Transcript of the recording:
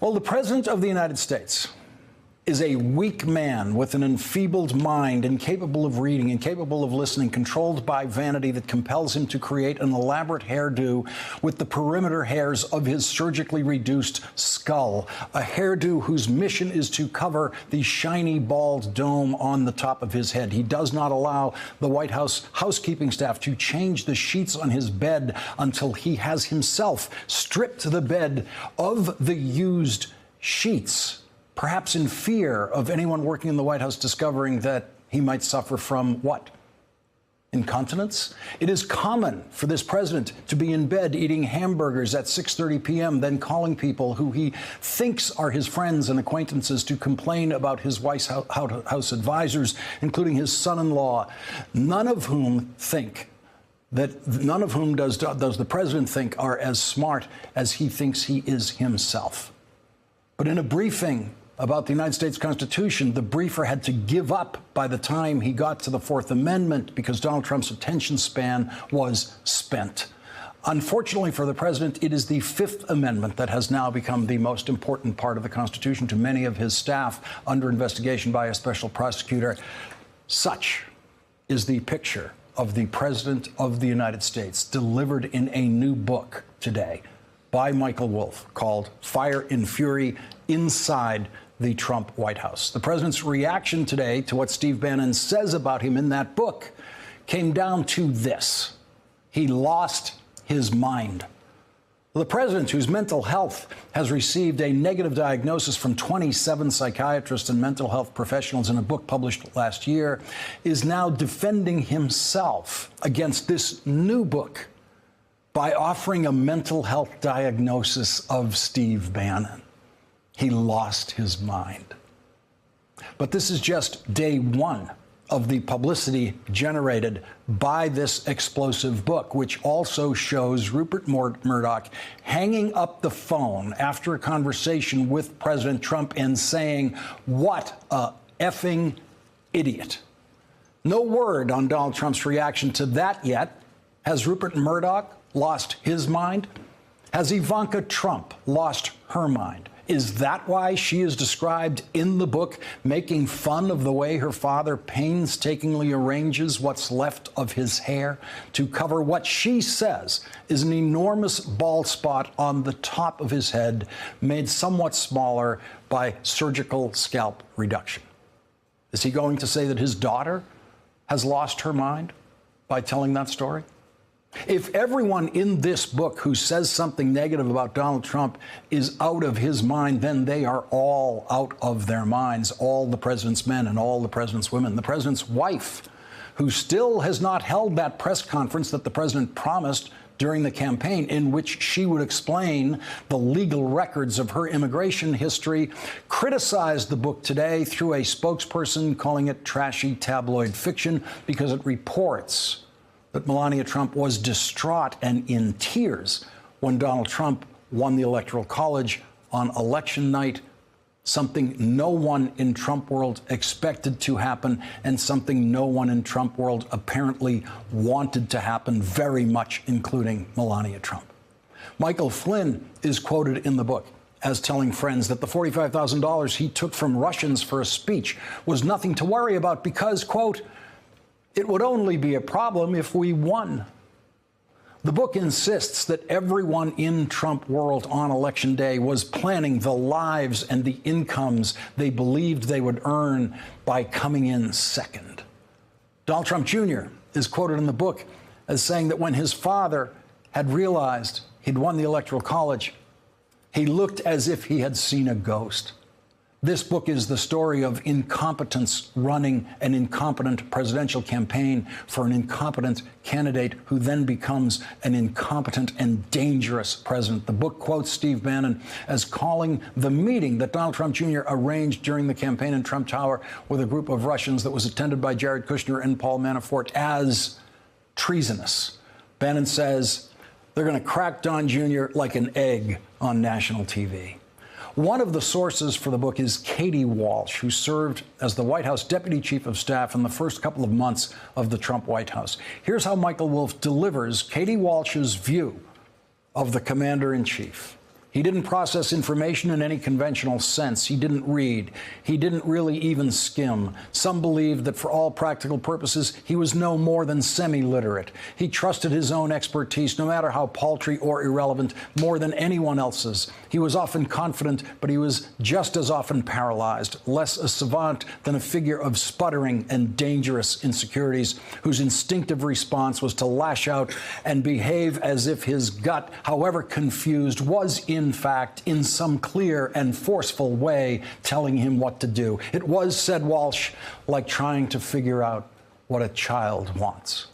Well, the President of the United States is a weak man with an enfeebled mind, incapable of reading, incapable of listening, controlled by vanity that compels him to create an elaborate hairdo with the perimeter hairs of his surgically reduced skull, a hairdo whose mission is to cover the shiny bald dome on the top of his head. He does not allow the White House housekeeping staff to change the sheets on his bed until he has himself stripped the bed of the used sheets, perhaps in fear of anyone working in the White House discovering that he might suffer from what? Incontinence? It is common for this president to be in bed eating hamburgers at 6:30 p.m., then calling people who he thinks are his friends and acquaintances to complain about his White House advisors, including his son-in-law, none of whom does the president think are as smart as he thinks he is himself. But in a briefing about the United States Constitution, the briefer had to give up by the time he got to the Fourth Amendment because Donald Trump's attention span was spent. Unfortunately for the president, it is the Fifth Amendment that has now become the most important part of the Constitution to many of his staff under investigation by a special prosecutor. Such is the picture of the President of the United States delivered in a new book today by Michael Wolff called Fire and Fury Inside the Trump White House. The president's reaction today to what Steve Bannon says about him in that book came down to this: he lost his mind. The president, whose mental health has received a negative diagnosis from 27 psychiatrists and mental health professionals in a book published last year, is now defending himself against this new book by offering a mental health diagnosis of Steve Bannon. He lost his mind. But this is just day one of the publicity generated by this explosive book, which also shows Rupert Murdoch hanging up the phone after a conversation with President Trump and saying, "What a effing idiot." No word on Donald Trump's reaction to that yet. Has Rupert Murdoch lost his mind? Has Ivanka Trump lost her mind? Is that why she is described in the book making fun of the way her father painstakingly arranges what's left of his hair to cover what she says is an enormous bald spot on the top of his head, made somewhat smaller by surgical scalp reduction? Is he going to say that his daughter has lost her mind by telling that story? If everyone in this book who says something negative about Donald Trump is out of his mind, then they are all out of their minds, all the president's men and all the president's women. The president's wife, who still has not held that press conference that the president promised during the campaign, in which she would explain the legal records of her immigration history, criticized the book today through a spokesperson, calling it trashy tabloid fiction because it reports that Melania Trump was distraught and in tears when Donald Trump won the Electoral College on election night, something no one in Trump world expected to happen and something no one in Trump world apparently wanted to happen very much, including Melania Trump. Michael Flynn is quoted in the book as telling friends that the $45,000 he took from Russians for a speech was nothing to worry about because, quote, "It would only be a problem if we won." The book insists that everyone in Trump world on election day was planning the lives and the incomes they believed they would earn by coming in second. Donald Trump Jr. is quoted in the book as saying that when his father had realized he'd won the Electoral College, he looked as if he had seen a ghost. This book is the story of incompetence running an incompetent presidential campaign for an incompetent candidate who then becomes an incompetent and dangerous president. The book quotes Steve Bannon as calling the meeting that Donald Trump Jr. arranged during the campaign in Trump Tower with a group of Russians that was attended by Jared Kushner and Paul Manafort as treasonous. Bannon says they're going to crack Don Jr. like an egg on national TV. One of the sources for the book is Katie Walsh, who served as the White House Deputy Chief of Staff in the first couple of months of the Trump White House. Here's how Michael Wolff delivers Katie Walsh's view of the Commander-in-Chief. He didn't process information in any conventional sense. He didn't read. He didn't really even skim. Some believed that for all practical purposes, he was no more than semi-literate. He trusted his own expertise, no matter how paltry or irrelevant, more than anyone else's. He was often confident, but he was just as often paralyzed, less a savant than a figure of sputtering and dangerous insecurities, whose instinctive response was to lash out and behave as if his gut, however confused, was in fact, in some clear and forceful way, telling him what to do. It was, said Walsh, like trying to figure out what a child wants.